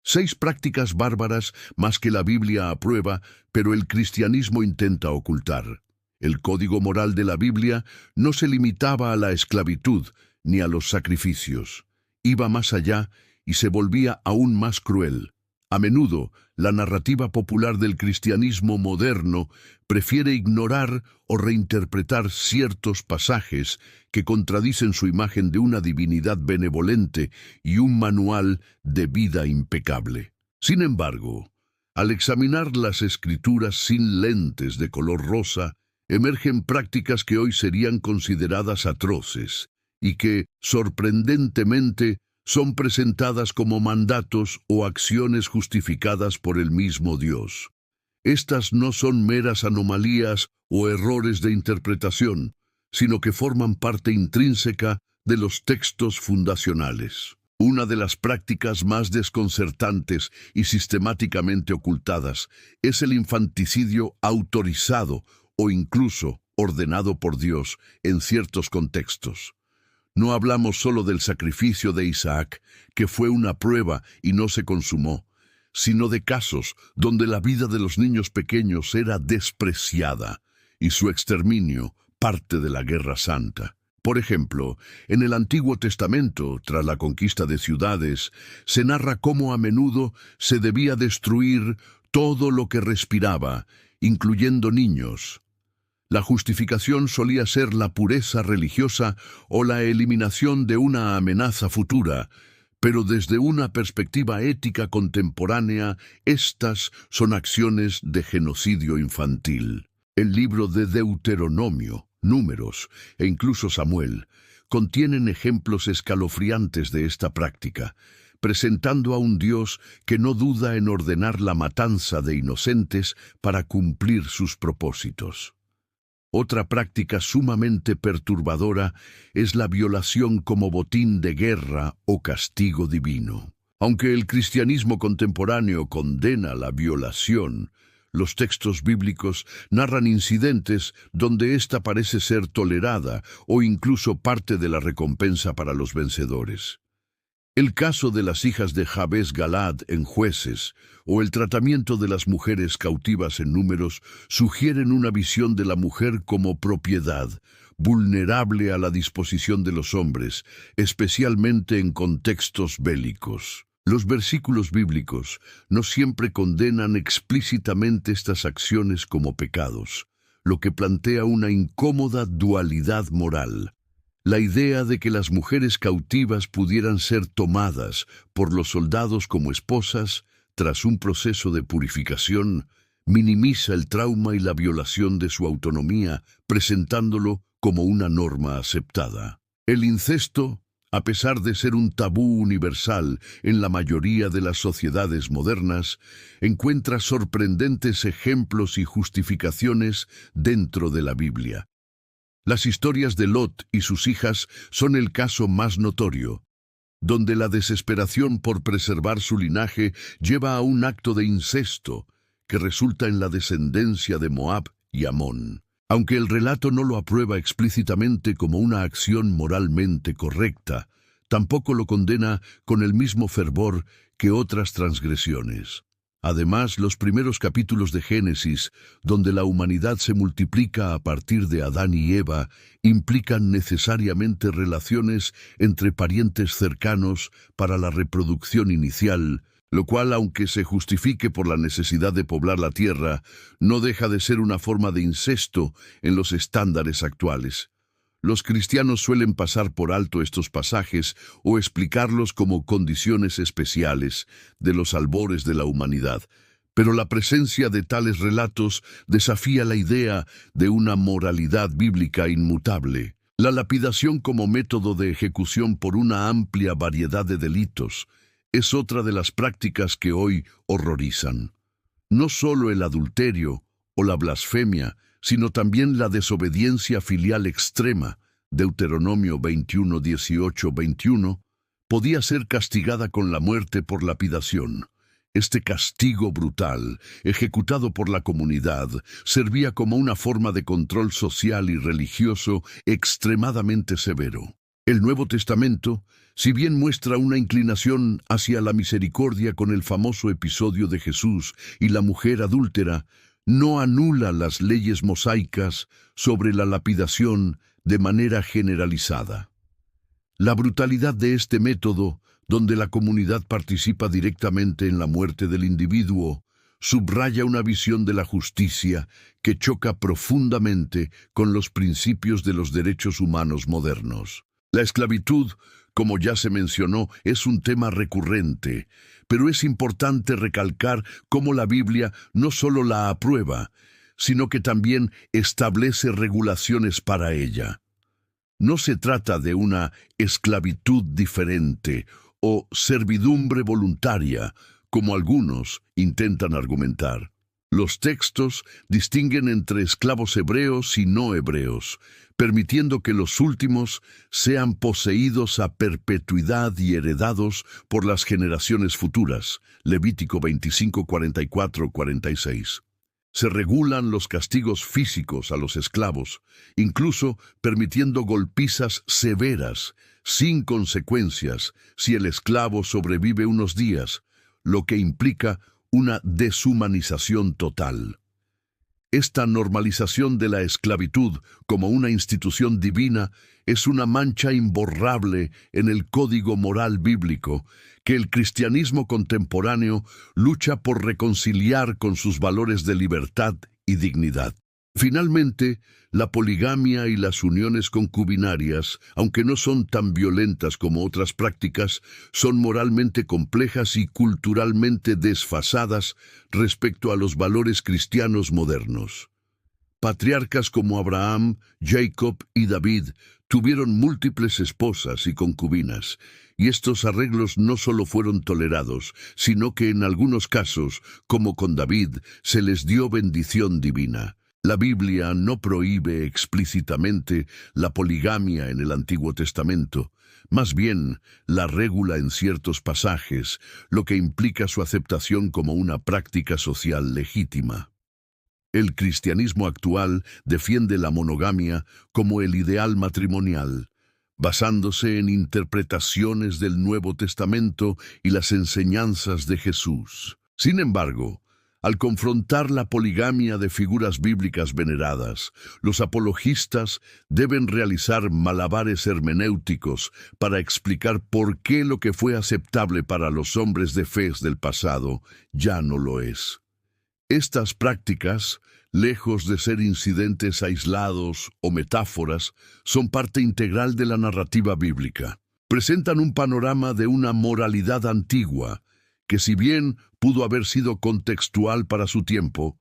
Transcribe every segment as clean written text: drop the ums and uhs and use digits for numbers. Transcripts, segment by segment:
6 prácticas bárbaras más que la Biblia aprueba, pero el cristianismo intenta ocultar. El código moral de la Biblia no se limitaba a la esclavitud ni a los sacrificios. Iba más allá y se volvía aún más cruel. A menudo, la narrativa popular del cristianismo moderno prefiere ignorar o reinterpretar ciertos pasajes que contradicen su imagen de una divinidad benevolente y un manual de vida impecable. Sin embargo, al examinar las Escrituras sin lentes de color rosa, emergen prácticas que hoy serían consideradas atroces y que, sorprendentemente, son presentadas como mandatos o acciones justificadas por el mismo Dios. Estas no son meras anomalías o errores de interpretación, sino que forman parte intrínseca de los textos fundacionales. Una de las prácticas más desconcertantes y sistemáticamente ocultadas es el infanticidio autorizado o incluso ordenado por Dios en ciertos contextos. No hablamos solo del sacrificio de Isaac, que fue una prueba y no se consumó, sino de casos donde la vida de los niños pequeños era despreciada y su exterminio parte de la Guerra Santa. Por ejemplo, en el Antiguo Testamento, tras la conquista de ciudades, se narra cómo a menudo se debía destruir todo lo que respiraba, incluyendo niños. La justificación solía ser la pureza religiosa o la eliminación de una amenaza futura, pero desde una perspectiva ética contemporánea, estas son acciones de genocidio infantil. El libro de Deuteronomio, Números e incluso Samuel contienen ejemplos escalofriantes de esta práctica, presentando a un Dios que no duda en ordenar la matanza de inocentes para cumplir sus propósitos. Otra práctica sumamente perturbadora es la violación como botín de guerra o castigo divino. Aunque el cristianismo contemporáneo condena la violación, los textos bíblicos narran incidentes donde ésta parece ser tolerada o incluso parte de la recompensa para los vencedores. El caso de las hijas de Jabes Galad en Jueces o el tratamiento de las mujeres cautivas en Números sugieren una visión de la mujer como propiedad, vulnerable a la disposición de los hombres, especialmente en contextos bélicos. Los versículos bíblicos no siempre condenan explícitamente estas acciones como pecados, lo que plantea una incómoda dualidad moral. La idea de que las mujeres cautivas pudieran ser tomadas por los soldados como esposas tras un proceso de purificación minimiza el trauma y la violación de su autonomía, presentándolo como una norma aceptada. El incesto, a pesar de ser un tabú universal en la mayoría de las sociedades modernas, encuentra sorprendentes ejemplos y justificaciones dentro de la Biblia. Las historias de Lot y sus hijas son el caso más notorio, donde la desesperación por preservar su linaje lleva a un acto de incesto que resulta en la descendencia de Moab y Amón. Aunque el relato no lo aprueba explícitamente como una acción moralmente correcta, tampoco lo condena con el mismo fervor que otras transgresiones. Además, los primeros capítulos de Génesis, donde la humanidad se multiplica a partir de Adán y Eva, implican necesariamente relaciones entre parientes cercanos para la reproducción inicial, lo cual, aunque se justifique por la necesidad de poblar la tierra, no deja de ser una forma de incesto en los estándares actuales. Los cristianos suelen pasar por alto estos pasajes o explicarlos como condiciones especiales de los albores de la humanidad, pero la presencia de tales relatos desafía la idea de una moralidad bíblica inmutable. La lapidación como método de ejecución por una amplia variedad de delitos es otra de las prácticas que hoy horrorizan. No solo el adulterio o la blasfemia, sino también la desobediencia filial extrema, Deuteronomio 21, 18, 21, podía ser castigada con la muerte por lapidación. Este castigo brutal, ejecutado por la comunidad, servía como una forma de control social y religioso extremadamente severo. El Nuevo Testamento, si bien muestra una inclinación hacia la misericordia con el famoso episodio de Jesús y la mujer adúltera, no anula las leyes mosaicas sobre la lapidación de manera generalizada. La brutalidad de este método, donde la comunidad participa directamente en la muerte del individuo, subraya una visión de la justicia que choca profundamente con los principios de los derechos humanos modernos. La esclavitud, como ya se mencionó, es un tema recurrente, pero es importante recalcar cómo la Biblia no solo la aprueba, sino que también establece regulaciones para ella. No se trata de una esclavitud diferente o servidumbre voluntaria, como algunos intentan argumentar. Los textos distinguen entre esclavos hebreos y no hebreos, permitiendo que los últimos sean poseídos a perpetuidad y heredados por las generaciones futuras. Levítico 25, 44, 46. Se regulan los castigos físicos a los esclavos, incluso permitiendo golpizas severas, sin consecuencias, si el esclavo sobrevive unos días, lo que implica una deshumanización total. Esta normalización de la esclavitud como una institución divina es una mancha imborrable en el código moral bíblico que el cristianismo contemporáneo lucha por reconciliar con sus valores de libertad y dignidad. Finalmente, la poligamia y las uniones concubinarias, aunque no son tan violentas como otras prácticas, son moralmente complejas y culturalmente desfasadas respecto a los valores cristianos modernos. Patriarcas como Abraham, Jacob y David tuvieron múltiples esposas y concubinas, y estos arreglos no solo fueron tolerados, sino que en algunos casos, como con David, se les dio bendición divina. La Biblia no prohíbe explícitamente la poligamia en el Antiguo Testamento, más bien la regula en ciertos pasajes, lo que implica su aceptación como una práctica social legítima. El cristianismo actual defiende la monogamia como el ideal matrimonial, basándose en interpretaciones del Nuevo Testamento y las enseñanzas de Jesús. Sin embargo, al confrontar la poligamia de figuras bíblicas veneradas, los apologistas deben realizar malabares hermenéuticos para explicar por qué lo que fue aceptable para los hombres de fe del pasado ya no lo es. Estas prácticas, lejos de ser incidentes aislados o metáforas, son parte integral de la narrativa bíblica. Presentan un panorama de una moralidad antigua, que si bien pudo haber sido contextual para su tiempo,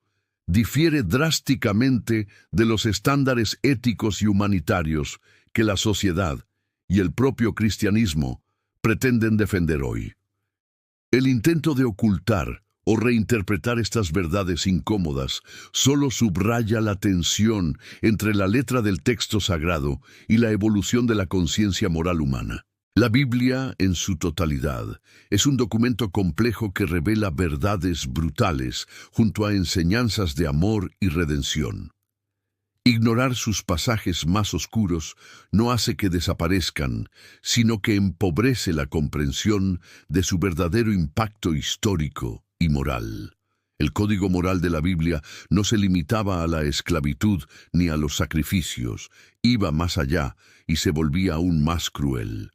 difiere drásticamente de los estándares éticos y humanitarios que la sociedad y el propio cristianismo pretenden defender hoy. El intento de ocultar o reinterpretar estas verdades incómodas solo subraya la tensión entre la letra del texto sagrado y la evolución de la conciencia moral humana. La Biblia, en su totalidad, es un documento complejo que revela verdades brutales junto a enseñanzas de amor y redención. Ignorar sus pasajes más oscuros no hace que desaparezcan, sino que empobrece la comprensión de su verdadero impacto histórico y moral. El código moral de la Biblia no se limitaba a la esclavitud ni a los sacrificios, iba más allá y se volvía aún más cruel.